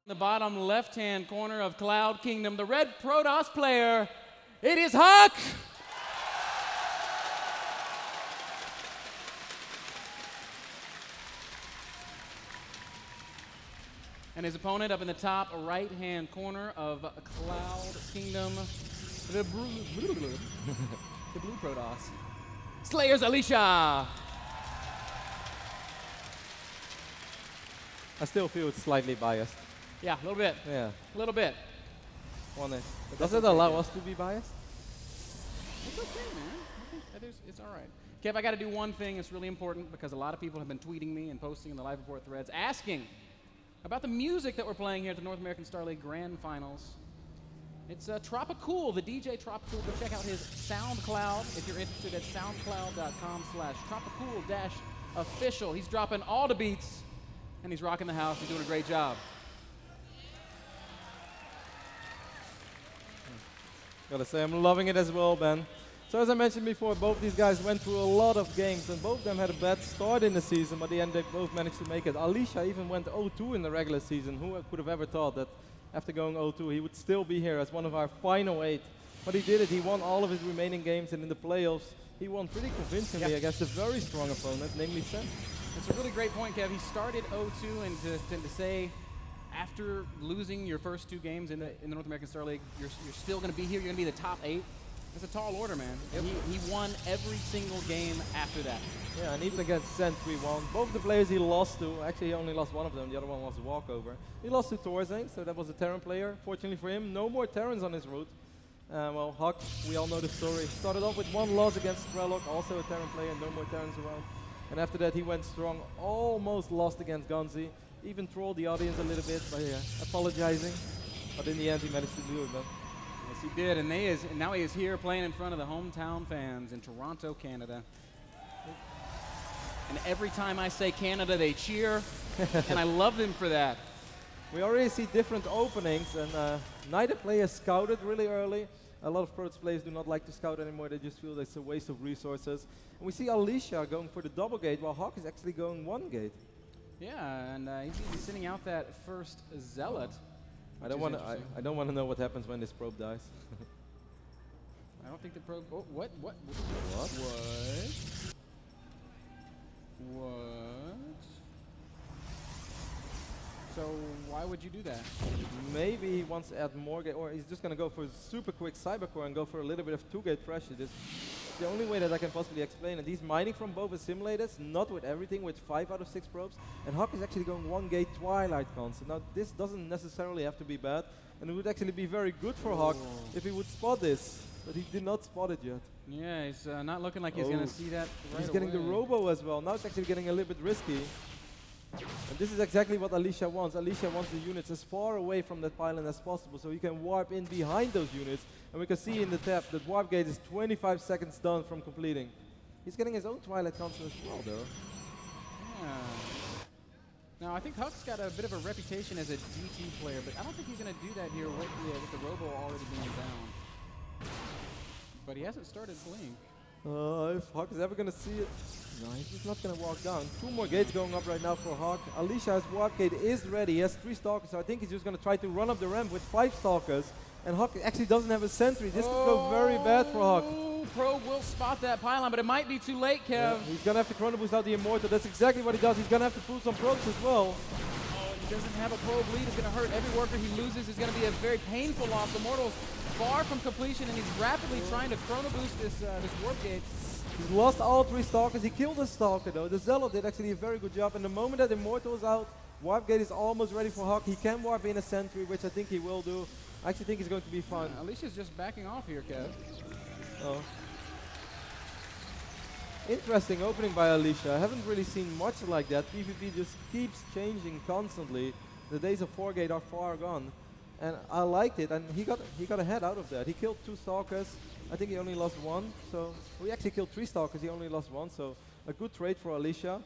The bottom left-hand corner of Cloud Kingdom, the red Protoss player, it is HuK! And his opponent up in the top right-hand corner of Cloud Kingdom, the blue Protoss, Slayer's Alicia! I still feel it's slightly biased. Yeah, a little bit. Yeah. A little bit. Does it allow us to be biased? It's okay, man. I think it's all right. Kev, I got to do one thing. It's really important because a lot of people have been tweeting me and posting in the live report threads asking about the music that we're playing here at the North American Star League Grand Finals. It's Tropicool, the DJ Tropicool. Go check out his SoundCloud if you're interested at soundcloud.com/tropicool-official. He's dropping all the beats and he's rocking the house. He's doing a great job. Gotta say, I'm loving it as well, Ben. So as I mentioned before, both these guys went through a lot of games, and both of them had a bad start in the season, but at the end they both managed to make it. Alicia even went 0-2 in the regular season. Who could have ever thought that after going 0-2, he would still be here as one of our final 8. But he did it. He won all of his remaining games, and in the playoffs, he won pretty convincingly against a very strong opponent, namely Sen. It's a really great point, Kev. He started 0-2, and to say, after losing your first 2 games in the North American Star League, you're still going to be here. You're going to be the top 8. That's a tall order, man. Yep. He won every single game after that. Yeah, and even against Sen 3-1. Both the players he lost to, actually he only lost one of them. The other one was a walkover. He lost to Torzane, so that was a Terran player. Fortunately for him, no more Terrans on his route. Well, HuK, we all know the story. Started off with 1 loss against Strelok, also a Terran player, no more Terrans around. And after that, he went strong, almost lost against Gunzi. Even trolled the audience a little bit by apologizing. But in the end, he managed to do it, man. Yes, he did. And now he is here playing in front of the hometown fans in Toronto, Canada. And every time I say Canada, they cheer. And I love them for that. We already see different openings. And neither player scouted really early. A lot of Protoss players do not like to scout anymore. They just feel it's a waste of resources. And we see Alicia going for the double gate, while HuK is actually going 1 gate. Yeah, and he's sending out that first Zealot. I don't want to know what happens when this probe dies. I don't think the probe. Oh, what? What? So why would you do that? Maybe he wants to add more gate, or he's just going to go for a super quick cybercore and go for a little bit of 2-gate pressure. This is the only way that I can possibly explain it. He's mining from both simulators, not with everything, with 5 out of 6 probes. And HuK is actually going 1-gate Twilight constant. Now this doesn't necessarily have to be bad, and it would actually be very good for HuK if he would spot this. But he did not spot it yet. Yeah, he's not looking like he's going to see that right He's getting the Robo as well. Now it's actually getting a little bit risky. And this is exactly what Alicia wants. Alicia wants the units as far away from that pylon as possible, so you can warp in behind those units. And we can see in the tab that warp gate is 25 seconds done from completing. He's getting his own Twilight constant as well, though. Yeah. Now, I think HuK's got a bit of a reputation as a DT player, but I don't think he's going to do that here with the Robo already being down. But he hasn't started Blink. If HuK is ever going to see it, no, he's just not going to walk down. 2 more gates going up right now for HuK. Alicia's warp gate is ready. He has 3 stalkers, so I think he's just going to try to run up the ramp with 5 stalkers. And HuK actually doesn't have a sentry. This could go very bad for HuK. Probe will spot that pylon, but it might be too late, Kev. Yeah, he's going to have to chrono boost out the Immortal. That's exactly what he does. He's going to have to pull some probes as well. Oh, he doesn't have a probe lead. It's going to hurt every worker he loses. Is going to be a very painful loss. Immortal's far from completion, and he's rapidly trying to chrono boost this warp gate. He's lost all 3 stalkers. He killed a stalker though. The Zealot did actually a very good job. And the moment that Immortal is out, warp gate is almost ready for HuK. He can warp in a sentry, which I think he will do. I actually think he's going to be fine. Alicia's just backing off here, Kev. Oh. Interesting opening by Alicia. I haven't really seen much like that. PvP just keeps changing constantly. The days of 4-gate are far gone. And I liked it, and he got a head out of that. He killed 2 stalkers. I think he only lost 1. So we actually killed 3 stalkers. He only lost 1. So a good trade for Alicia.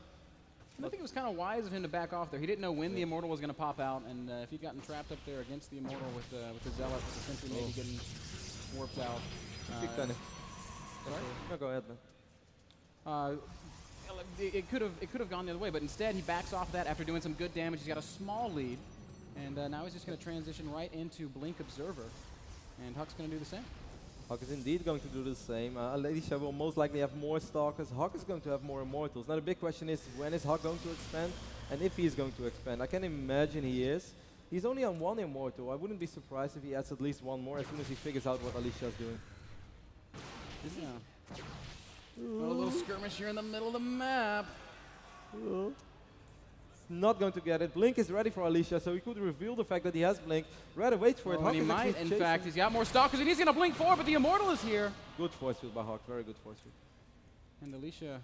I think it was kind of wise of him to back off there. He didn't know when the Immortal was going to pop out, and if he'd gotten trapped up there against the Immortal with the Zealot, with the Sentry maybe getting warped out. No, go ahead, man. It could have gone the other way, but instead he backs off that after doing some good damage. He's got a small lead. And now he's just going to transition right into Blink Observer. And HuK's going to do the same. HuK is indeed going to do the same. Alicia will most likely have more Stalkers. HuK is going to have more Immortals. Now the big question is, when is HuK going to expand? And if he is going to expand. I can imagine he is. He's only on 1 Immortal. I wouldn't be surprised if he adds at least 1 more as soon as he figures out what Alicia is doing. Yeah. A little skirmish here in the middle of the map. Not going to get it. Blink is ready for Alicia, so he could reveal the fact that he has Blink. Rather waits for it. And he might, in fact. He's got more Stalkers, and he's going to Blink forward, but the Immortal is here. Good force field by HuK. Very good force field. And Alicia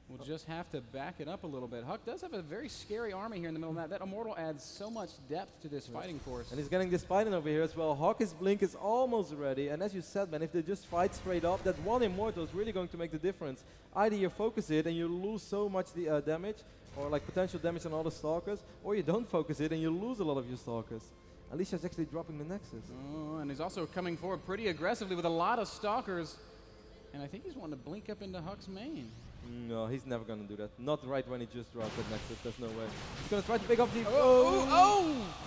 will just have to back it up a little bit. HuK does have a very scary army here in the middle of that. That Immortal adds so much depth to this fighting force. And he's getting this Biden over here as well. HuK's Blink is almost ready. And as you said, man, if they just fight straight up, that 1 Immortal is really going to make the difference. Either you focus it and you lose so much the damage, or like potential damage on all the Stalkers, or you don't focus it and you lose a lot of your Stalkers. Alicia's actually dropping the Nexus. Oh, and he's also coming forward pretty aggressively with a lot of Stalkers. And I think he's wanting to Blink up into HuK's main. No, he's never going to do that. Not right when he just dropped that Nexus. There's no way. He's going to try to pick up the... Oh!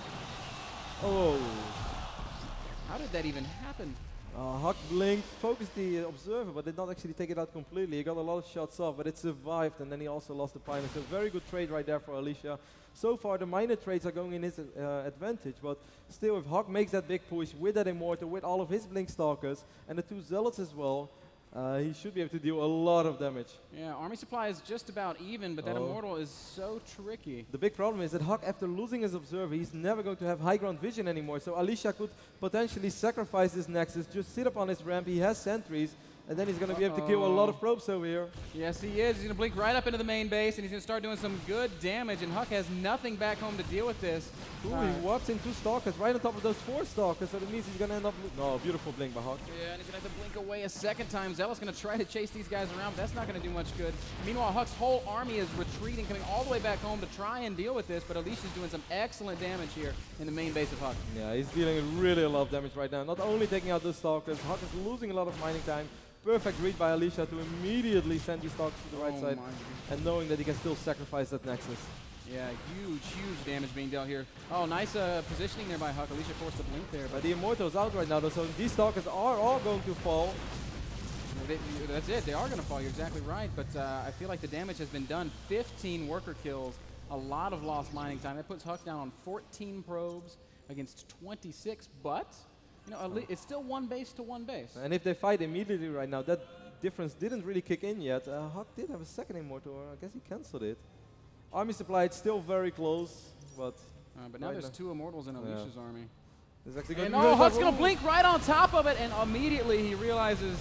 How did that even happen? HuK blinked, focused the Observer, but did not actually take it out completely. He got a lot of shots off, but it survived, and then he also lost the Pilot. So very good trade right there for Alicia. So far, the minor trades are going in his advantage, but still, if HuK makes that big push with that Immortal, with all of his Blink Stalkers, and the 2 Zealots as well, he should be able to deal a lot of damage. Yeah, army supply is just about even, but that Immortal is so tricky. The big problem is that HuK, after losing his Observer, he's never going to have high ground vision anymore. So Alicia could potentially sacrifice this Nexus, just sit up on his ramp. He has sentries, and then he's going to be able to kill a lot of probes over here. Yes, he is. He's going to blink right up into the main base, and he's going to start doing some good damage, and HuK has nothing back home to deal with this. Ooh, he warps in 2 Stalkers right on top of those 4 Stalkers, so that means he's going to end up... No, beautiful blink by HuK. Yeah, and he's going to have to blink away a second time. Zealot's going to try to chase these guys around, but that's not going to do much good. Meanwhile, HuK's whole army is retreating, coming all the way back home to try and deal with this, but Alicia's doing some excellent damage here in the main base of HuK. Yeah, he's dealing really a lot of damage right now. Not only taking out those Stalkers, HuK is losing a lot of mining time. Perfect read by Alicia to immediately send these Stalkers to the right side, and knowing that he can still sacrifice that Nexus. Yeah, huge damage being dealt here. Oh, nice positioning there by HuK. Alicia forced a blink there. But the Immortal's out right now, though, so these Stalkers are all going to fall. That's it. They are going to fall. You're exactly right. But I feel like the damage has been done. 15 worker kills, a lot of lost mining time. That puts HuK down on 14 probes against 26. But you know, it's still 1 base to 1 base. And if they fight immediately right now, that difference didn't really kick in yet. HuK did have a second Immortal, or I guess he cancelled it. Army supply, it's still very close, but now right there's 2 Immortals in Alicia's army. And HuK's going to blink right on top of it, and immediately he realizes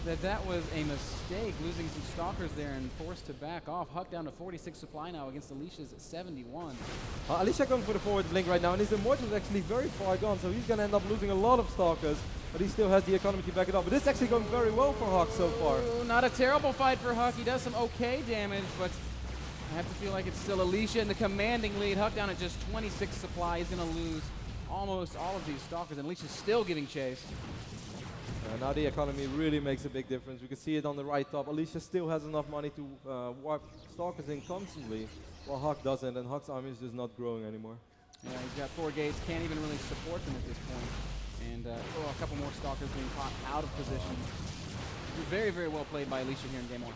that that was a mistake, losing some Stalkers there and forced to back off. HuK down to 46 supply now against Alicia's at 71. Alicia going for the forward blink right now, and his Immortal is actually very far gone, so he's going to end up losing a lot of Stalkers, but he still has the economy to back it up. But this is actually going very well for HuK so far. Not a terrible fight for HuK. He does some okay damage, but I have to feel like it's still Alicia in the commanding lead. HuK down at just 26 supply. He's going to lose almost all of these Stalkers, and Alicia's still giving chase. Now the economy really makes a big difference. We can see it on the right top. Alicia still has enough money to warp Stalkers in constantly, while HuK doesn't, and HuK's army is just not growing anymore. Yeah, he's got 4 gates, can't even really support them at this point. And a couple more Stalkers being caught out of position. Very, very well played by Alicia here in game 1.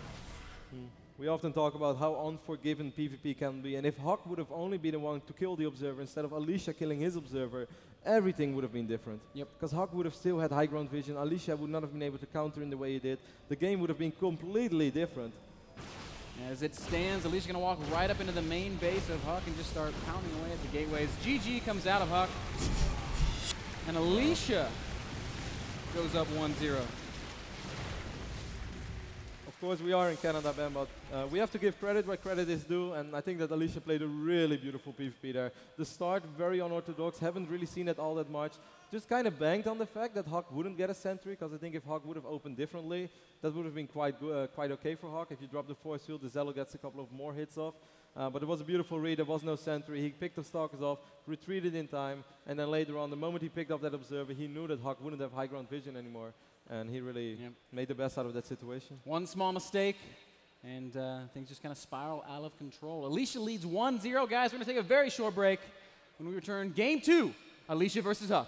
We often talk about how unforgiving PvP can be, and if HuK would have only been the one to kill the Observer instead of Alicia killing his Observer, everything would have been different. Yep. Because HuK would have still had high ground vision, Alicia would not have been able to counter in the way he did. The game would have been completely different. As it stands, Alicia going to walk right up into the main base of HuK and just start pounding away at the gateways. GG comes out of HuK, and Alicia goes up 1-0. Of course, we are in Canada, Ben, but we have to give credit where credit is due, and I think that Alicia played a really beautiful PvP there. The start, very unorthodox, haven't really seen it all that much. Just kind of banked on the fact that HuK wouldn't get a sentry, because I think if HuK would have opened differently, that would have been quite okay for HuK. If you drop the force field, the Zealot gets a couple of more hits off. But it was a beautiful read, there was no sentry, he picked the Stalkers off, retreated in time, and then later on, the moment he picked up that Observer, he knew that HuK wouldn't have high ground vision anymore. And he really made the best out of that situation. One small mistake, and things just kind of spiral out of control. Alicia leads 1-0, guys. We're going to take a very short break. when we return game 2, Alicia versus HuK.